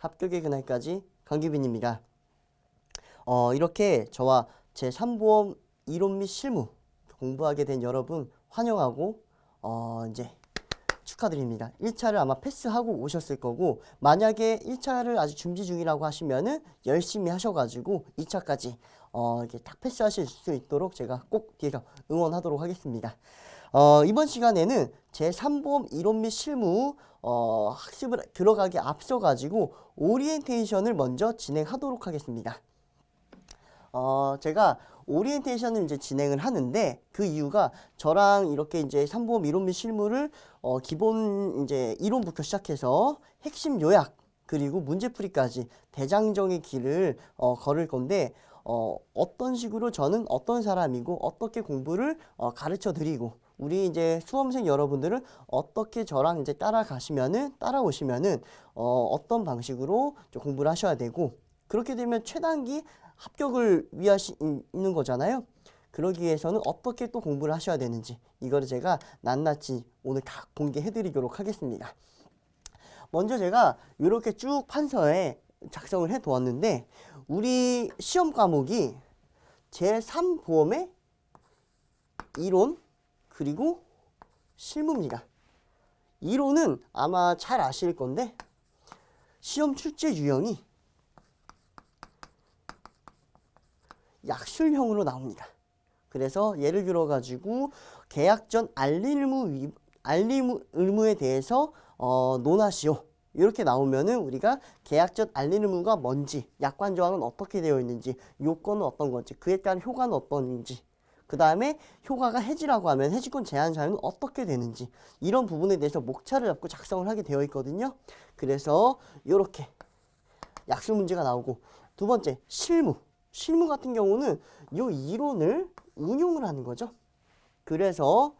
합격의 그날까지 강규빈입니다. 이렇게 저와 제3보험 이론 및 실무 공부하게 된 여러분 환영하고 이제 축하드립니다. 1차를 아마 패스하고 오셨을 거고, 만약에 1차를 아직 준비 중이라고 하시면은 열심히 하셔가지고 2차까지 이렇게 딱 패스하실 수 있도록 제가 꼭 뒤에서 응원하도록 하겠습니다. 이번 시간에는 제3보험 이론 및 실무 학습을 들어가기 앞서가지고 오리엔테이션을 먼저 진행하도록 하겠습니다. 제가 오리엔테이션을 이제 진행을 하는데, 그 이유가 저랑 이렇게 이제 3보험 이론 및 실무를 기본 이제 이론부터 시작해서 핵심 요약 그리고 문제풀이까지 대장정의 길을 걸을 건데, 어떤 식으로 저는 어떤 사람이고 어떻게 공부를 가르쳐 드리고, 우리 이제 수험생 여러분들은 어떻게 저랑 이제 따라오시면은 어떤 방식으로 공부를 하셔야 되고, 그렇게 되면 최단기 합격을 위하시는 거잖아요. 그러기 위해서는 어떻게 또 공부를 하셔야 되는지, 이거를 제가 낱낱이 오늘 다 공개해 드리도록 하겠습니다. 먼저 제가 이렇게 쭉 판서에 작성을 해 두었는데, 우리 시험 과목이 제3보험의 이론 그리고 실무입니다. 이론은 아마 잘 아실 건데, 시험 출제 유형이 약술형으로 나옵니다. 그래서 예를 들어 가지고 계약 전 알림 의무에 대해서 논하시오, 이렇게 나오면은 우리가 계약 전 알림 의무가 뭔지, 약관 조항은 어떻게 되어 있는지, 요건은 어떤 건지, 그에 따른 효과는 어떤지, 그 다음에 효과가 해지라고 하면 해지권 제한 사유는 어떻게 되는지, 이런 부분에 대해서 목차를 잡고 작성을 하게 되어 있거든요. 그래서 이렇게 약술 문제가 나오고, 두 번째 실무 같은 경우는 이 이론을 응용을 하는 거죠. 그래서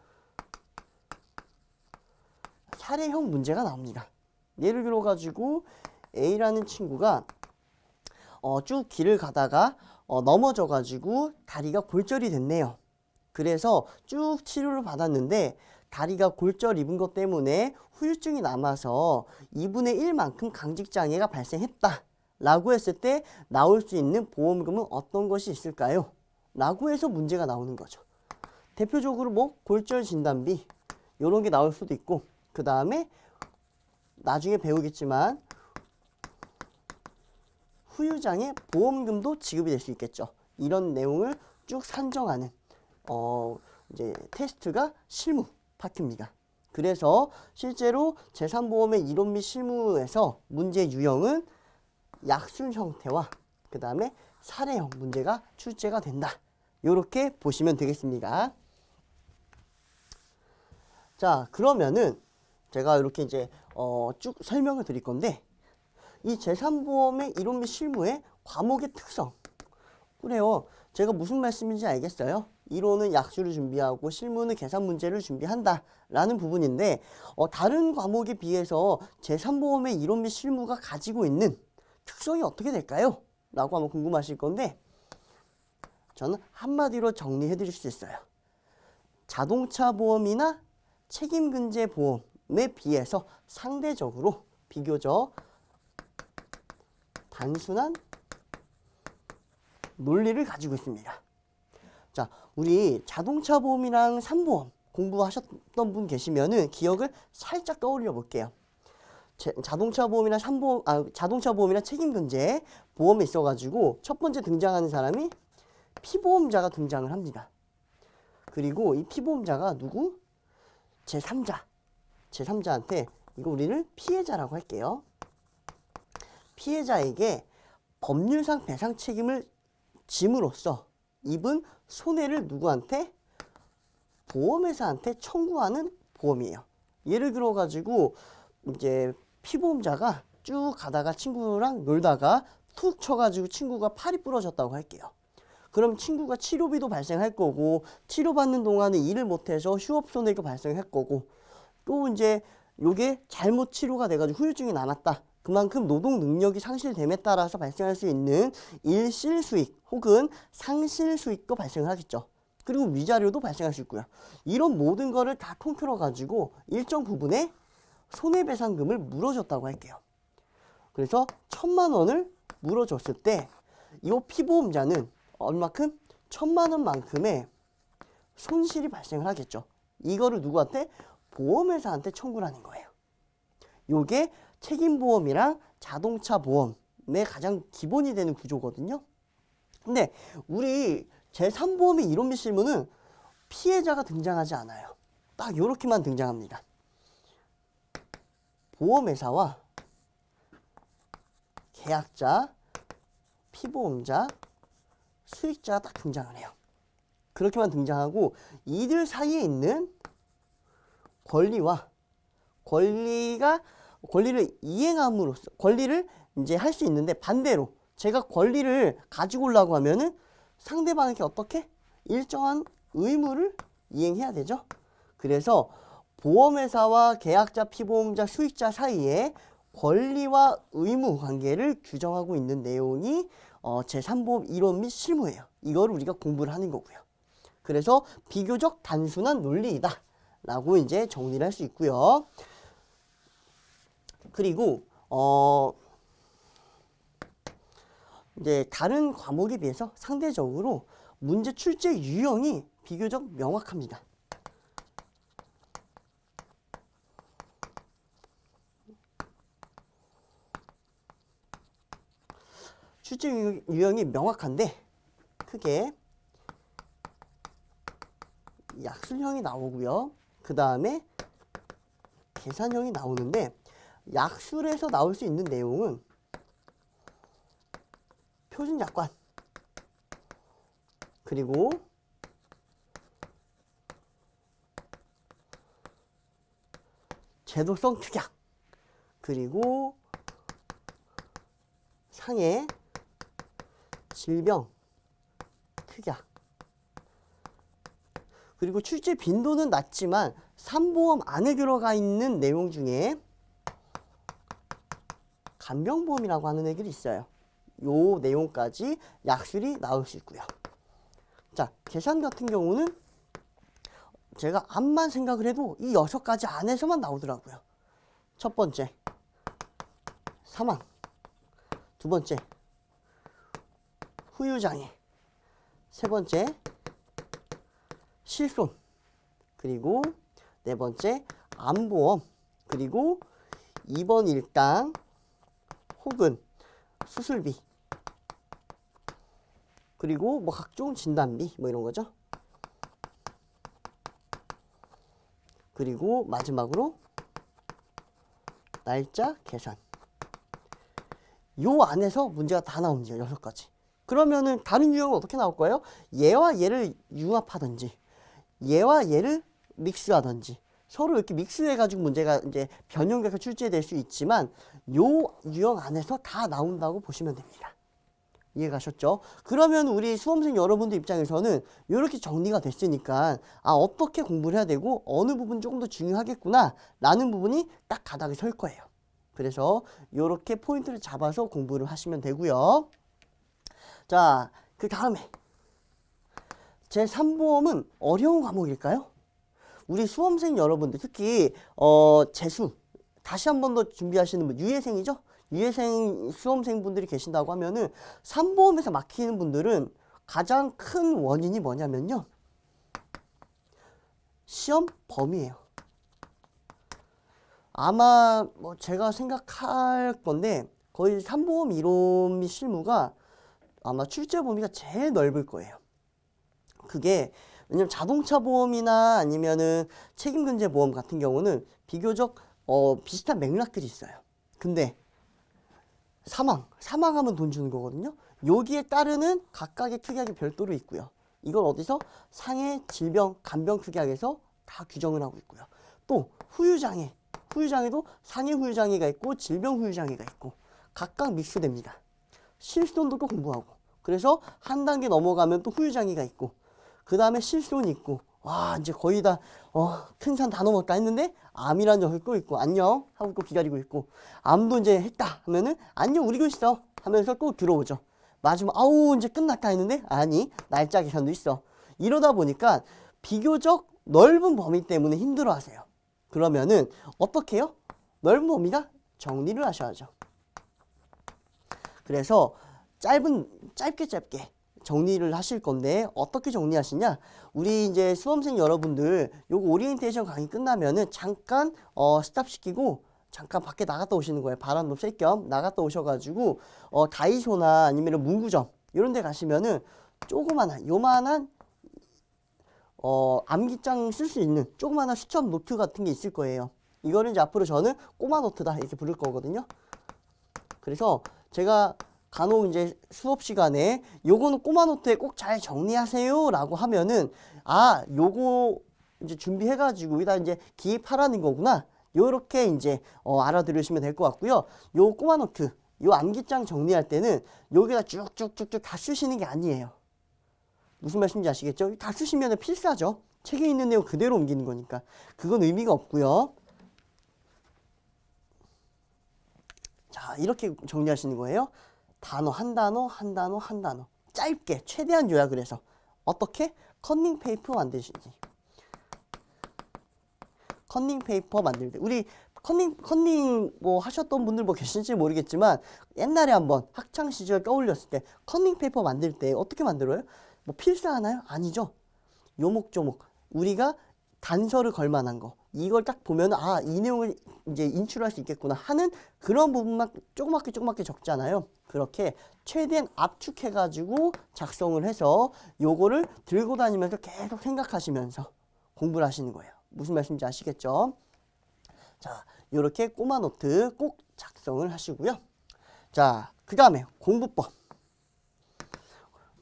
사례형 문제가 나옵니다. 예를 들어 가지고 A라는 친구가 쭉 길을 가다가 넘어져 가지고 다리가 골절이 됐네요. 그래서 쭉 치료를 받았는데 다리가 골절 입은 것 때문에 후유증이 남아서 2분의 1만큼 강직장애가 발생했다 라고 했을 때 나올 수 있는 보험금은 어떤 것이 있을까요? 라고 해서 문제가 나오는 거죠. 대표적으로 뭐 골절 진단비 이런 게 나올 수도 있고, 그 다음에 나중에 배우겠지만 후유장애 보험금도 지급이 될 수 있겠죠. 이런 내용을 쭉 산정하는 이제 테스트가 실무 파트입니다. 그래서 실제로 제3보험의 이론 및 실무에서 문제 유형은 약술 형태와 그 다음에 사례형 문제가 출제가 된다, 이렇게 보시면 되겠습니다. 자, 그러면은 제가 이렇게 이제 쭉 설명을 드릴 건데, 이 제3보험의 이론 및 실무의 과목의 특성, 그래요. 제가 무슨 말씀인지 알겠어요? 이론은 약술을 준비하고 실무는 계산 문제를 준비한다 라는 부분인데, 다른 과목에 비해서 제3보험의 이론 및 실무가 가지고 있는 특성이 어떻게 될까요? 라고 하면 궁금하실 건데, 저는 한마디로 정리해 드릴 수 있어요. 자동차 보험이나 책임근제 보험에 비해서 상대적으로 비교적 단순한 논리를 가지고 있습니다. 자, 우리 자동차 보험이랑 3보험 공부하셨던 분 계시면은 기억을 살짝 떠올려 볼게요. 자동차 보험이나 자동차 보험이나 책임근제 보험에 있어가지고 첫 번째 등장하는 사람이 피보험자가 등장을 합니다. 그리고 이 피보험자가 누구? 제3자한테, 이거 우리는 피해자라고 할게요. 피해자에게 법률상 배상 책임을 짐으로써 입은 손해를 누구한테? 보험회사한테 청구하는 보험이에요. 예를 들어 가지고 이제 피보험자가 쭉 가다가 친구랑 놀다가 툭 쳐가지고 친구가 팔이 부러졌다고 할게요. 그럼 친구가 치료비도 발생할 거고, 치료받는 동안에 일을 못해서 휴업손해가 발생할 거고, 또 이제 요게 잘못 치료가 돼가지고 후유증이 남았다. 그만큼 노동 능력이 상실됨에 따라서 발생할 수 있는 일실 수익 혹은 상실 수익도 발생을 하겠죠. 그리고 위자료도 발생할 수 있고요. 이런 모든 거를 다 통틀어 가지고 일정 부분의 손해배상금을 물어줬다고 할게요. 그래서 1,000만 원을 물어줬을 때 이 피보험자는 얼마큼? 1,000만 원만큼의 손실이 발생을 하겠죠. 이거를 누구한테? 보험회사한테 청구를 하는 거예요. 요게 책임보험이랑 자동차 보험의 가장 기본이 되는 구조거든요. 근데 우리 제3보험의 이론 및 실무는 피해자가 등장하지 않아요. 딱 요렇게만 등장합니다. 보험회사와 계약자, 피보험자, 수익자가 딱 등장을 해요. 그렇게만 등장하고 이들 사이에 있는 권리를 이행함으로써 권리를 이제 할 수 있는데, 반대로 제가 권리를 가지고 오려고 하면은 상대방에게 어떻게? 일정한 의무를 이행해야 되죠. 그래서 보험회사와 계약자, 피보험자, 수익자 사이에 권리와 의무 관계를 규정하고 있는 내용이 제3보험 이론 및 실무예요. 이걸 우리가 공부를 하는 거고요. 그래서 비교적 단순한 논리이다 라고 이제 정리를 할 수 있고요. 그리고 이제 다른 과목에 비해서 상대적으로 문제 출제 유형이 비교적 명확합니다. 출제 유형이 명확한데 크게 약술형이 나오고요. 그 다음에 계산형이 나오는데, 약술에서 나올 수 있는 내용은 표준약관, 그리고 제도성 특약, 그리고 상해 질병 특약, 그리고 출제 빈도는 낮지만 3보험 안에 들어가 있는 내용 중에 간병보험이라고 하는 애들이 있어요. 요 내용까지 약술이 나올 수 있고요. 자, 계산 같은 경우는 제가 암만 생각을 해도 이 6가지 안에서만 나오더라고요. 첫 번째, 사망. 두 번째, 후유장애. 세 번째, 실손. 그리고 네 번째, 암보험. 그리고 2번 일당 혹은 수술비. 그리고 뭐 각종 진단비 뭐 이런 거죠. 그리고 마지막으로 날짜 계산. 요 안에서 문제가 다 나옵니다. 6가지. 그러면은 다른 유형은 어떻게 나올 거예요? 얘와 얘를 융합하든지 얘와 얘를 믹스하든지 서로 이렇게 믹스해가지고 문제가 이제 변형돼서 출제될 수 있지만 요 유형 안에서 다 나온다고 보시면 됩니다. 이해가셨죠? 그러면 우리 수험생 여러분들 입장에서는 이렇게 정리가 됐으니까 어떻게 공부를 해야 되고 어느 부분 조금 더 중요하겠구나 라는 부분이 딱 가닥이 설 거예요. 그래서 이렇게 포인트를 잡아서 공부를 하시면 되고요. 자, 그 다음에 제3보험은 어려운 과목일까요? 우리 수험생 여러분들 특히 재수 다시 한 번 더 준비하시는 분, 유예생이죠? 유예생 수험생분들이 계신다고 하면은 3보험에서 막히는 분들은 가장 큰 원인이 뭐냐면요, 시험 범위예요. 아마 뭐 제가 생각할 건데 거의 3보험 이론 및 실무가 아마 출제 범위가 제일 넓을 거예요. 그게 왜냐면 자동차 보험이나 아니면은 책임근제 보험 같은 경우는 비교적 비슷한 맥락들이 있어요. 근데 사망하면 돈 주는 거거든요. 여기에 따르는 각각의 특약이 별도로 있고요. 이걸 어디서? 상해, 질병, 간병 특약에서 다 규정을 하고 있고요. 또 후유장애도 상해 후유장애가 있고 질병 후유장애가 있고 각각 믹스됩니다. 실손도 또 공부하고, 그래서 한 단계 넘어가면 또 후유장애가 있고, 그 다음에 실손이 있고, 와 이제 거의 다 큰 산 다 넘었다 했는데 암이라는 녀석이 또 있고 안녕 하고 또 기다리고 있고, 암도 이제 했다 하면은 안녕 우리고 있어 하면서 또 들어오죠. 마지막 아우 이제 끝났다 했는데 아니 날짜 계산도 있어. 이러다 보니까 비교적 넓은 범위 때문에 힘들어 하세요. 그러면은 어떻게 해요? 넓은 범위다? 정리를 하셔야죠. 그래서 짧게 정리를 하실 건데 어떻게 정리하시냐? 우리 이제 수험생 여러분들 요거 오리엔테이션 강의 끝나면은 잠깐 스탑 시키고 잠깐 밖에 나갔다 오시는 거예요. 바람도 쐴 겸 나갔다 오셔가지고 다이소나 아니면 문구점 이런 데 가시면은 조그만한 요만한 암기장 쓸 수 있는 조그만한 수첩 노트 같은 게 있을 거예요. 이거는 이제 앞으로 저는 꼬마 노트다 이렇게 부를 거거든요. 그래서 제가 간혹 이제 수업 시간에 요거는 꼬마 노트에 꼭 잘 정리하세요 라고 하면은 아 요거 이제 준비해 가지고 여기다 이제 기입하라는 거구나 요렇게 이제 알아들으시면 될 것 같고요. 요 꼬마 노트 요 암기장 정리할 때는 여기다 쭉쭉쭉쭉 다 쓰시는 게 아니에요. 무슨 말씀인지 아시겠죠? 다 쓰시면 필사죠. 책에 있는 내용 그대로 옮기는 거니까 그건 의미가 없고요. 자, 이렇게 정리하시는 거예요. 단어 한 단어 한 단어 한 단어 짧게 최대한 요약을 해서 어떻게 커닝 페이퍼 만드시지. 커닝 페이퍼 만들 때 우리 커닝 뭐 하셨던 분들 뭐 계실지 모르겠지만 옛날에 한번 학창 시절 떠올렸을 때 커닝 페이퍼 만들 때 어떻게 만들어요? 뭐 필사하나요? 아니죠. 요목조목 우리가 단서를 걸 만한 거 이걸 딱 보면 아, 이 내용을 이제 인출할 수 있겠구나 하는 그런 부분만 조그맣게 적잖아요. 그렇게 최대한 압축해가지고 작성을 해서 요거를 들고 다니면서 계속 생각하시면서 공부를 하시는 거예요. 무슨 말씀인지 아시겠죠? 자, 요렇게 꼬마 노트 꼭 작성을 하시고요. 자, 그 다음에 공부법.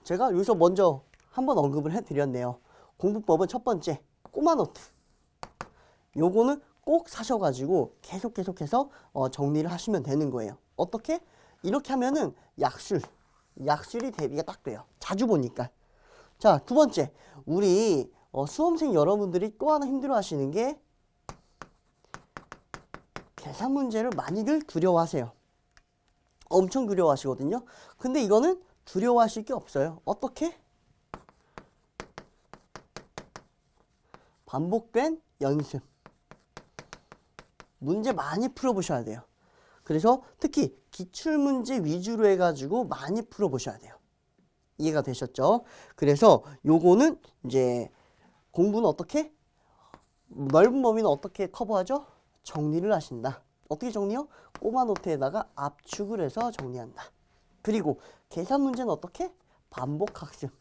제가 여기서 먼저 한번 언급을 해드렸네요. 공부법은 첫 번째, 꼬마 노트. 요거는 꼭 사셔가지고 계속해서 정리를 하시면 되는 거예요. 어떻게? 이렇게 하면은 약술이 대비가 딱 돼요. 자주 보니까. 자, 두 번째, 우리 수험생 여러분들이 또 하나 힘들어 하시는 게 계산 문제를 많이들 두려워하세요. 엄청 두려워하시거든요. 근데 이거는 두려워하실 게 없어요. 어떻게? 반복된 연습. 문제 많이 풀어보셔야 돼요. 그래서 특히 기출문제 위주로 해가지고 많이 풀어보셔야 돼요. 이해가 되셨죠? 그래서 요거는 이제 공부는 어떻게? 넓은 범위는 어떻게 커버하죠? 정리를 하신다. 어떻게 정리요? 꼬마 노트에다가 압축을 해서 정리한다. 그리고 계산 문제는 어떻게? 반복 학습.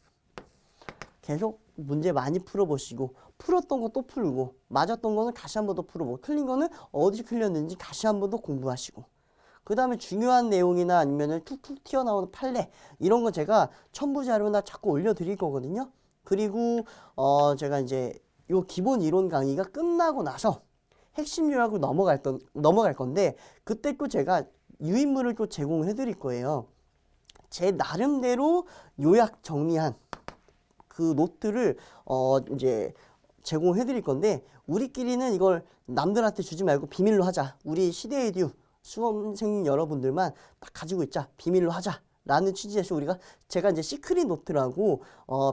계속 문제 많이 풀어보시고 풀었던 거 또 풀고 맞았던 거는 다시 한 번 더 풀어보고 틀린 거는 어디 틀렸는지 다시 한 번 더 공부하시고 그 다음에 중요한 내용이나 아니면은 툭툭 튀어나오는 판례 이런 거 제가 첨부 자료나 자꾸 올려드릴 거거든요. 그리고 제가 이제 요 기본 이론 강의가 끝나고 나서 핵심 요약으로 넘어갈 건데 그때 또 제가 유인물을 또 제공을 해드릴 거예요. 제 나름대로 요약 정리한 그 노트를 이제 제공해 드릴 건데 우리끼리는 이걸 남들한테 주지 말고 비밀로 하자. 우리 시대에듀 수험생 여러분들만 딱 가지고 있자. 비밀로 하자. 라는 취지에서 제가 이제 시크릿 노트라고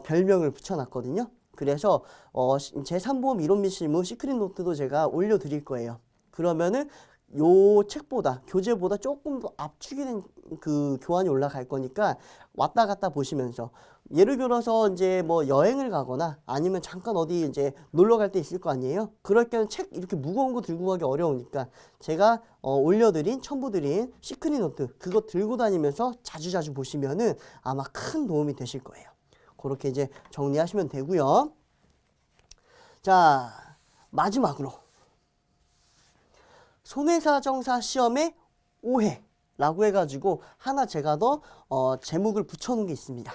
별명을 붙여놨거든요. 그래서 제3보험 이론 및 실무 시크릿 노트도 제가 올려드릴 거예요. 그러면은 요 책보다 교재보다 조금 더 압축이 된 그 교환이 올라갈 거니까 왔다 갔다 보시면서 예를 들어서 이제 뭐 여행을 가거나 아니면 잠깐 어디 이제 놀러 갈 때 있을 거 아니에요. 그럴 때는 책 이렇게 무거운 거 들고 가기 어려우니까 제가 올려드린 첨부드린 시크릿 노트 그거 들고 다니면서 자주 보시면은 아마 큰 도움이 되실 거예요. 그렇게 이제 정리하시면 되고요. 자, 마지막으로 손해사정사 시험의 오해라고 해가지고 하나 제가 더 제목을 붙여놓은 게 있습니다.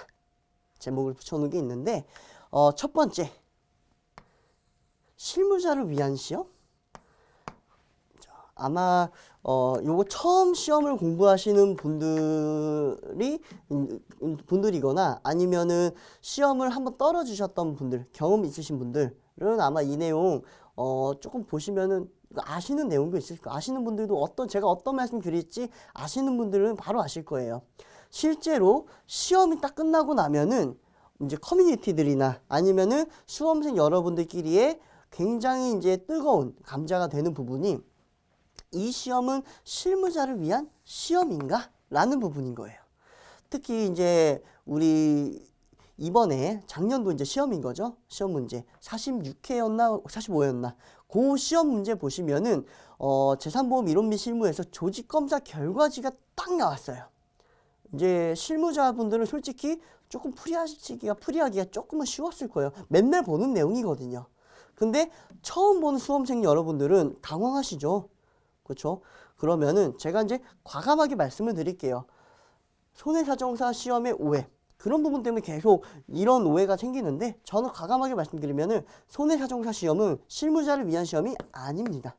제목을 붙여놓은 게 있는데 첫 번째 실무자를 위한 시험. 아마 요거 처음 시험을 공부하시는 분들이거나 아니면은 시험을 한번 떨어지셨던 분들 경험 있으신 분들은 아마 이 내용 조금 보시면은 아시는 내용도 있을 거예요. 아시는 분들도 제가 어떤 말씀 드릴지 아시는 분들은 바로 아실 거예요. 실제로 시험이 딱 끝나고 나면은 이제 커뮤니티들이나 아니면은 수험생 여러분들끼리의 굉장히 이제 뜨거운 감자가 되는 부분이 이 시험은 실무자를 위한 시험인가? 라는 부분인 거예요. 특히 이제 우리 이번에 작년도 이제 시험인 거죠. 시험 문제 46회였나 45회였나 그 시험 문제 보시면은 제3보험 이론 및 실무에서 조직검사 결과지가 딱 나왔어요. 이제 실무자분들은 솔직히 조금 풀이하기가 조금은 쉬웠을 거예요. 맨날 보는 내용이거든요. 근데 처음 보는 수험생 여러분들은 당황하시죠. 그렇죠? 그러면은 제가 이제 과감하게 말씀을 드릴게요. 손해사정사 시험의 오해. 그런 부분 때문에 계속 이런 오해가 생기는데 저는 과감하게 말씀드리면은 손해사정사 시험은 실무자를 위한 시험이 아닙니다.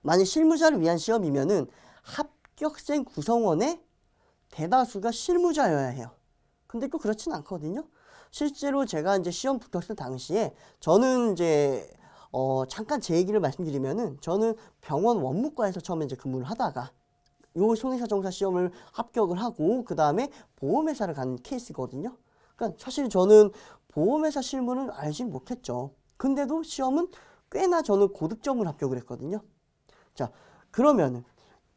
만약 실무자를 위한 시험이면은 합격생 구성원의 대다수가 실무자여야 해요. 근데 꼭 그렇진 않거든요. 실제로 제가 이제 시험 붙었을 당시에 저는 이제 잠깐 제 얘기를 말씀드리면은 저는 병원 원무과에서 처음에 이제 근무를 하다가 요 손해사정사 시험을 합격을 하고 그 다음에 보험회사를 간 케이스거든요. 그러니까 사실 저는 보험회사 실무는 알진 못했죠. 근데도 시험은 꽤나 저는 고득점을 합격을 했거든요. 자, 그러면은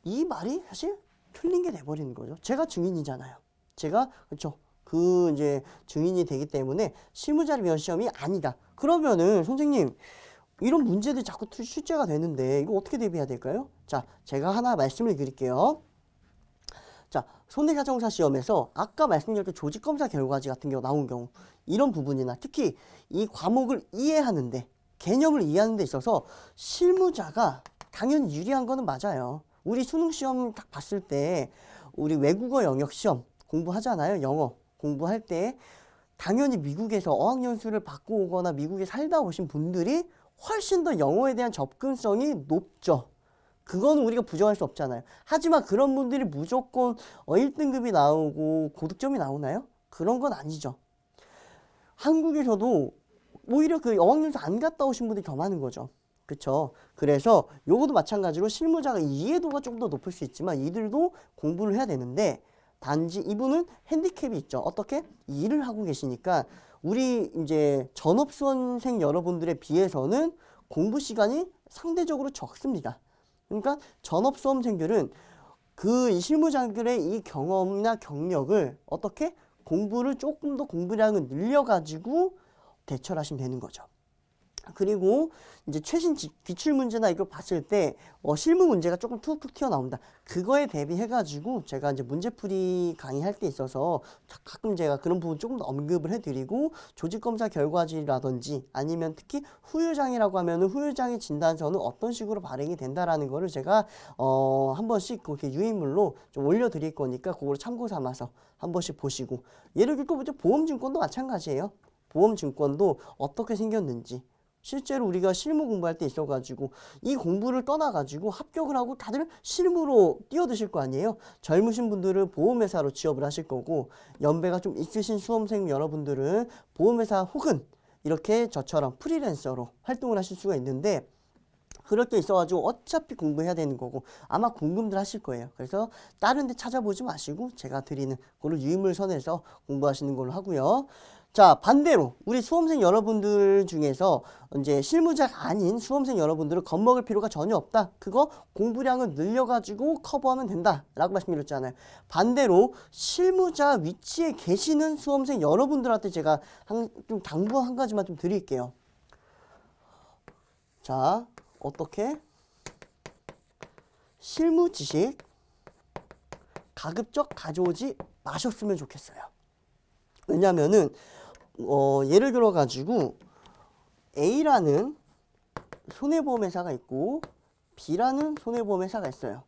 이 말이 사실 틀린 게 돼버리는 거죠. 제가 증인이잖아요. 제가 그렇죠. 그 이제 증인이 되기 때문에 실무자를 위한 시험이 아니다. 그러면은 선생님 이런 문제들이 자꾸 출제가 되는데 이거 어떻게 대비해야 될까요? 자, 제가 하나 말씀을 드릴게요. 자, 손해사정사 시험에서 아까 말씀드렸던 조직검사 결과지 같은 경우 나온 경우 이런 부분이나 특히 이 과목을 이해하는데 개념을 이해하는 데 있어서 실무자가 당연히 유리한 거는 맞아요. 우리 수능 시험 딱 봤을 때 우리 외국어 영역 시험 공부하잖아요. 영어 공부할 때 당연히 미국에서 어학연수를 받고 오거나 미국에 살다 오신 분들이 훨씬 더 영어에 대한 접근성이 높죠. 그건 우리가 부정할 수 없잖아요. 하지만 그런 분들이 무조건 1등급이 나오고 고득점이 나오나요? 그런 건 아니죠. 한국에서도 오히려 그 어학연수 안 갔다 오신 분들이 더 많은 거죠. 그쵸? 그래서 요것도 마찬가지로 실무자가 이해도가 좀 더 높을 수 있지만 이들도 공부를 해야 되는데 단지 이분은 핸디캡이 있죠. 어떻게? 일을 하고 계시니까 우리 이제 전업수험생 여러분들에 비해서는 공부 시간이 상대적으로 적습니다. 그러니까 전업수험생들은 그 실무자들의 이 경험이나 경력을 어떻게 공부를 조금 더 공부량을 늘려가지고 대처를 하시면 되는 거죠. 그리고 이제 최신 기출문제나 이걸 봤을 때 실무 문제가 조금 툭툭 튀어나온다. 그거에 대비해가지고 제가 이제 문제풀이 강의할 때 있어서 가끔 제가 그런 부분 조금 더 언급을 해드리고 조직검사 결과지라든지 아니면 특히 후유장애라고 하면은 후유장애 진단서는 어떤 식으로 발행이 된다라는 거를 제가 한 번씩 그렇게 유인물로 좀 올려드릴 거니까 그거를 참고 삼아서 한 번씩 보시고 예를 들고 보험증권도 마찬가지예요. 보험증권도 어떻게 생겼는지 실제로 우리가 실무 공부할 때 있어가지고 이 공부를 떠나가지고 합격을 하고 다들 실무로 뛰어드실 거 아니에요. 젊으신 분들은 보험회사로 취업을 하실 거고 연배가 좀 있으신 수험생 여러분들은 보험회사 혹은 이렇게 저처럼 프리랜서로 활동을 하실 수가 있는데 그럴 때 있어가지고 어차피 공부해야 되는 거고 아마 궁금들 하실 거예요. 그래서 다른 데 찾아보지 마시고 제가 드리는 그걸 유인물 선에서 공부하시는 걸로 하고요. 자, 반대로 우리 수험생 여러분들 중에서 이제 실무자가 아닌 수험생 여러분들은 겁먹을 필요가 전혀 없다. 그거 공부량을 늘려가지고 커버하면 된다 라고 말씀드렸잖아요. 반대로 실무자 위치에 계시는 수험생 여러분들한테 제가 좀 당부 한 가지만 좀 드릴게요. 자, 어떻게? 실무 지식 가급적 가져오지 마셨으면 좋겠어요. 왜냐면은 예를 들어 가지고 A라는 손해보험회사가 있고 B라는 손해보험회사가 있어요.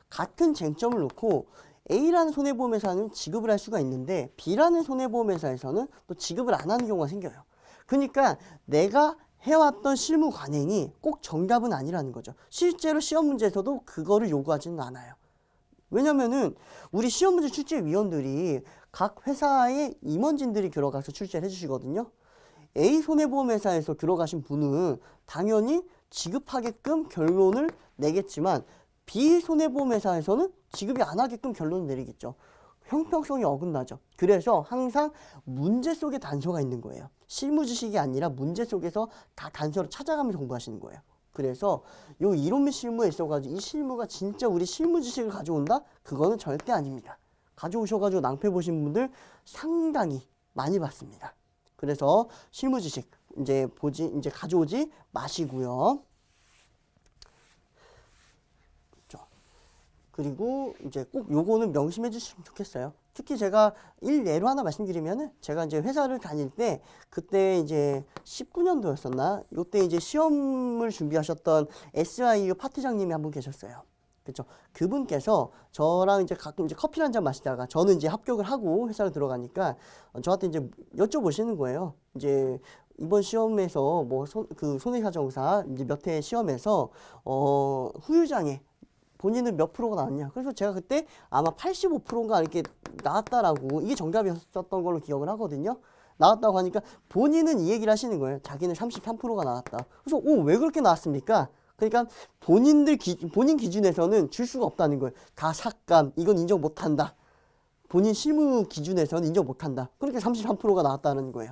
같은 쟁점을 놓고 A라는 손해보험회사는 지급을 할 수가 있는데 B라는 손해보험회사에서는 또 지급을 안 하는 경우가 생겨요. 그러니까 내가 해왔던 실무 관행이 꼭 정답은 아니라는 거죠. 실제로 시험 문제에서도 그거를 요구하지는 않아요. 왜냐면은 우리 시험 문제 출제위원들이 각 회사의 임원진들이 들어가서 출제를 해주시거든요. A 손해보험회사에서 들어가신 분은 당연히 지급하게끔 결론을 내겠지만 B 손해보험회사에서는 지급이 안 하게끔 결론을 내리겠죠. 형평성이 어긋나죠. 그래서 항상 문제 속에 단서가 있는 거예요. 실무 지식이 아니라 문제 속에서 다 단서를 찾아가면서 공부하시는 거예요. 그래서 요 이론 및 실무에 있어가지고 이 실무가 진짜 우리 실무 지식을 가져온다? 그거는 절대 아닙니다. 가져오셔가지고 낭패 보신 분들 상당히 많이 봤습니다. 그래서 실무 지식 이제 가져오지 마시고요. 그리고 이제 꼭 요거는 명심해 주시면 좋겠어요. 특히 제가 일례로 하나 말씀드리면은 제가 이제 회사를 다닐 때 그때 이제 19년도였었나? 요때 이제 시험을 준비하셨던 SIU 파트장님이 한 분 계셨어요. 그렇죠? 그분께서 저랑 이제 가끔 이제 커피를 한 잔 마시다가 저는 이제 합격을 하고 회사를 들어가니까 저한테 이제 여쭤보시는 거예요. 이제 이번 시험에서 뭐 손해사정사 이제 몇 회 시험에서 후유장애 본인은 몇 프로가 나왔냐. 그래서 제가 그때 아마 85%인가 이렇게 나왔다라고, 이게 정답이었던 걸로 기억을 하거든요. 나왔다고 하니까 본인은 이 얘기를 하시는 거예요. 자기는 33%가 나왔다. 그래서 왜 그렇게 나왔습니까? 그러니까 본인 기준에서는 줄 수가 없다는 거예요. 다 삭감, 이건 인정 못한다. 본인 실무 기준에서는 인정 못한다. 그렇게 33%가 나왔다는 거예요.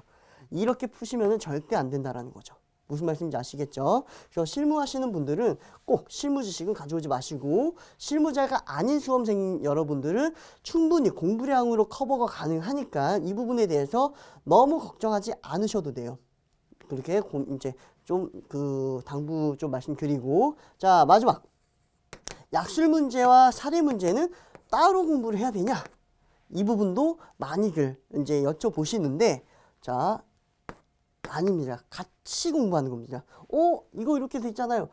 이렇게 푸시면 절대 안 된다라는 거죠. 무슨 말씀인지 아시겠죠? 그래서 실무하시는 분들은 꼭 실무 지식은 가져오지 마시고, 실무자가 아닌 수험생 여러분들은 충분히 공부량으로 커버가 가능하니까 이 부분에 대해서 너무 걱정하지 않으셔도 돼요. 그렇게 이제 좀 당부 좀 말씀드리고, 자, 마지막 약술 문제와 사례 문제는 따로 공부를 해야 되냐? 이 부분도 많이들 이제 여쭤보시는데, 자, 아닙니다. 같이 공부하는 겁니다. 이거 이렇게 돼 있잖아요.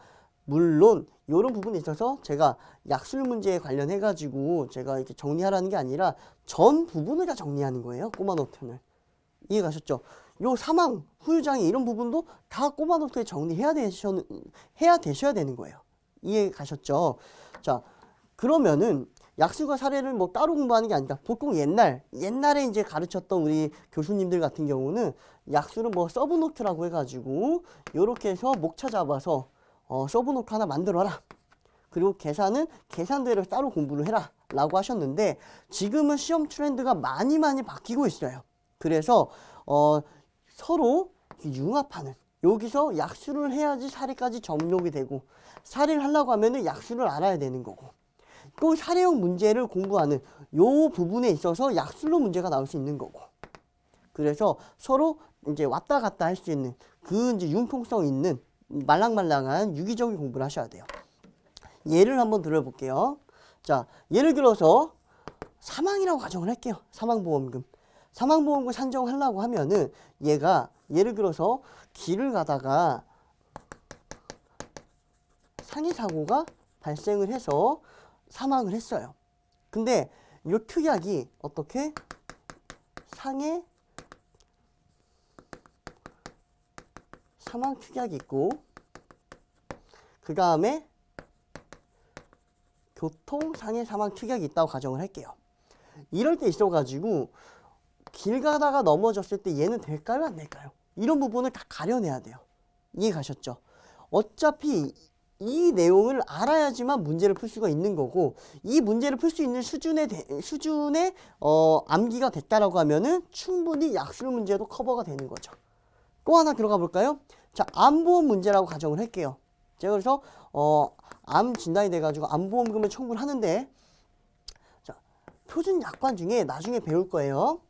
물론 이런 부분에 있어서 제가 약술 문제에 관련해 가지고 제가 이렇게 정리하라는 게 아니라 전 부분을 다 정리하는 거예요. 꼬마 노트는. 이해 가셨죠? 요 사망, 후유장애 이런 부분도 다 꼬마 노트에 정리해야 되셔야 되는 거예요. 이해 가셨죠? 자, 그러면은 약술과 사례를 뭐 따로 공부하는 게 아니라 보통 옛날에 이제 가르쳤던 우리 교수님들 같은 경우는 약술은 뭐 서브노트라고 해가지고 요렇게 해서 목차 잡아서 서브노트 하나 만들어라. 그리고 계산은 계산대로 따로 공부를 해라 라고 하셨는데, 지금은 시험 트렌드가 많이 바뀌고 있어요. 그래서 서로 융합하는, 여기서 약술을 해야지 사례까지 접목이 되고, 사례를 하려고 하면은 약술을 알아야 되는 거고, 또 사례형 문제를 공부하는 요 부분에 있어서 약술로 문제가 나올 수 있는 거고, 그래서 서로 이제 왔다 갔다 할 수 있는 이제 융통성 있는 말랑말랑한 유기적인 공부를 하셔야 돼요. 예를 한번 들어볼게요. 자, 예를 들어서 사망이라고 가정을 할게요. 사망보험금 산정하려고 하면은 얘가 예를 들어서 길을 가다가 상해사고가 발생을 해서 사망을 했어요. 근데 이 특약이 어떻게 사망 특약이 있고, 그 다음에 교통상해 사망 특약이 있다고 가정을 할게요. 이럴 때 있어가지고 길 가다가 넘어졌을 때 얘는 될까요 안 될까요? 이런 부분을 다 가려내야 돼요. 이해 가셨죠? 어차피 이 내용을 알아야지만 문제를 풀 수가 있는 거고, 이 문제를 풀 수 있는 수준의 암기가 됐다라고 하면은 충분히 약술 문제도 커버가 되는 거죠. 또 하나 들어가 볼까요? 자, 암보험 문제라고 가정을 할게요. 제가 그래서 암 진단이 돼가지고 암보험금을 청구를 하는데, 자, 표준 약관 중에 나중에 배울 거예요.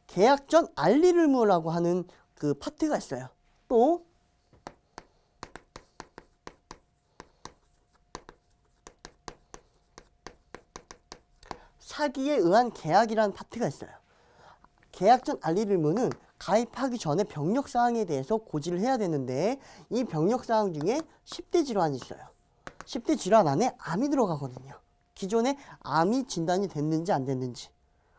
계약 전 알릴 의무라고 하는 그 파트가 있어요. 또 사기에 의한 계약이라는 파트가 있어요. 계약 전 알릴 의무는 가입하기 전에 병력사항에 대해서 고지를 해야 되는데, 이 병력사항 중에 10대 질환이 있어요. 10대 질환 안에 암이 들어가거든요. 기존에 암이 진단이 됐는지 안 됐는지.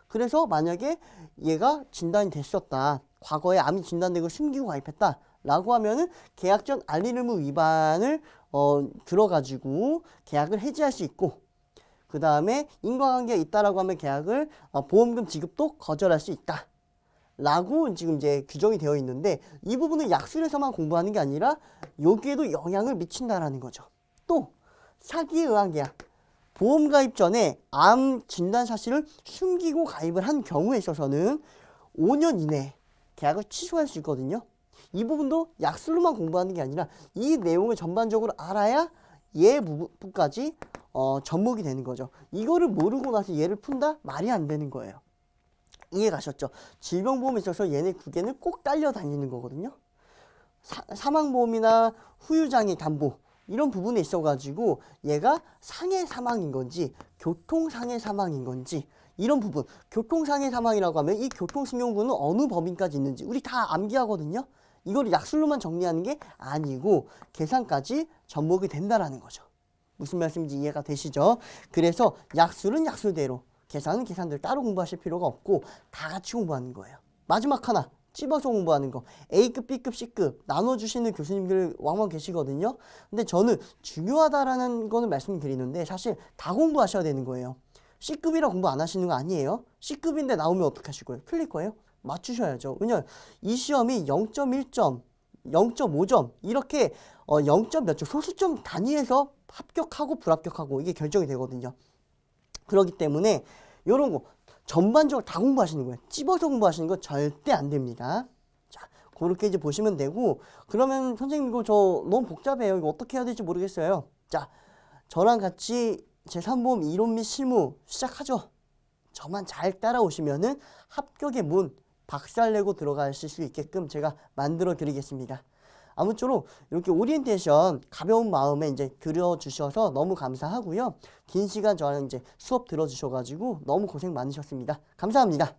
그래서 만약에 얘가 진단이 됐었다, 과거에 암이 진단되고 숨기고 가입했다 라고 하면은 계약 전 알릴 의무 위반을 들어가지고 계약을 해지할 수 있고, 그 다음에 인과관계가 있다라고 하면 계약을 보험금 지급도 거절할 수 있다 라고 지금 이제 규정이 되어 있는데, 이 부분은 약술에서만 공부하는 게 아니라 여기에도 영향을 미친다라는 거죠. 또 사기에 의한 계약, 보험 가입 전에 암 진단 사실을 숨기고 가입을 한 경우에 있어서는 5년 이내에 계약을 취소할 수 있거든요. 이 부분도 약술로만 공부하는 게 아니라 이 내용을 전반적으로 알아야 얘 부분까지 접목이 되는 거죠. 이거를 모르고 나서 얘를 푼다? 말이 안 되는 거예요. 이해 가셨죠? 질병보험에 있어서 얘네 두 개는 꼭 딸려 다니는 거거든요. 사망보험이나 후유장애 담보 이런 부분에 있어가지고 얘가 상해 사망인 건지 교통상해 사망인 건지 이런 부분, 교통상해 사망이라고 하면 이 교통신경부는 어느 법인까지 있는지 우리 다 암기하거든요. 이걸 약술로만 정리하는 게 아니고 계산까지 접목이 된다라는 거죠. 무슨 말씀인지 이해가 되시죠? 그래서 약술은 약술대로, 계산은 계산대로 따로 공부하실 필요가 없고 다 같이 공부하는 거예요. 마지막 하나, 찝어서 공부하는 거. A급, B급, C급 나눠주시는 교수님들 왕왕 계시거든요. 근데 저는 중요하다라는 거는 말씀드리는데 사실 다 공부하셔야 되는 거예요. C급이라 공부 안 하시는 거 아니에요. C급인데 나오면 어떻게 하실 거예요? 틀릴 거예요? 맞추셔야죠. 왜냐면 이 시험이 0.1점, 0.5점 이렇게 0점 몇 점 소수점 단위에서 합격하고 불합격하고 이게 결정이 되거든요. 그렇기 때문에 이런 거 전반적으로 다 공부하시는 거예요. 찝어서 공부하시는 거 절대 안 됩니다. 자, 그렇게 이제 보시면 되고 그러면 선생님 이거 저 너무 복잡해요. 이거 어떻게 해야 될지 모르겠어요. 자, 저랑 같이 제3보험 이론 및 실무 시작하죠. 저만 잘 따라오시면은 합격의 문 박살내고 들어가실 수 있게끔 제가 만들어 드리겠습니다. 아무쪼록 이렇게 오리엔테이션 가벼운 마음에 이제 들어주셔서 너무 감사하고요. 긴 시간 저랑 이제 수업 들어주셔가지고 너무 고생 많으셨습니다. 감사합니다.